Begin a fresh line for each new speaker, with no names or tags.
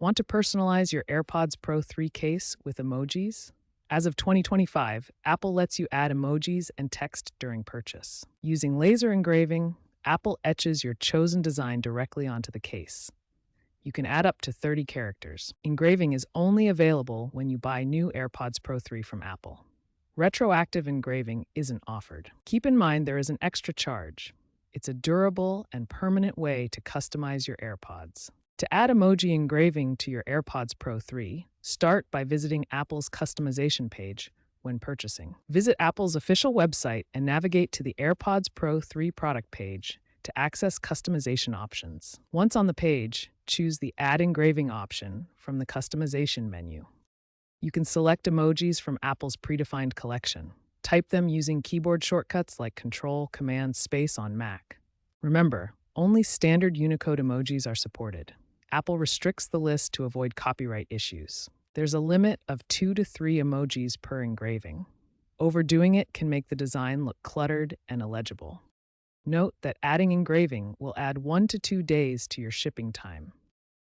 Want to personalize your AirPods Pro 3 case with emojis? As of 2025, Apple lets you add emojis and text during purchase. Using laser engraving, Apple etches your chosen design directly onto the case. You can add up to 30 characters. Engraving is only available when you buy new AirPods Pro 3 from Apple. Retroactive engraving isn't offered. Keep in mind there is an extra charge. It's a durable and permanent way to customize your AirPods. To add emoji engraving to your AirPods Pro 3, start by visiting Apple's customization page when purchasing. Visit Apple's official website and navigate to the AirPods Pro 3 product page to access customization options. Once on the page, choose the Add Engraving option from the customization menu. You can select emojis from Apple's predefined collection. Type them using keyboard shortcuts like Control, Command, Space on Mac. Remember, only standard Unicode emojis are supported. Apple restricts the list to avoid copyright issues. There's a limit of 2 to 3 emojis per engraving. Overdoing it can make the design look cluttered and illegible. Note that adding engraving will add 1 to 2 days to your shipping time.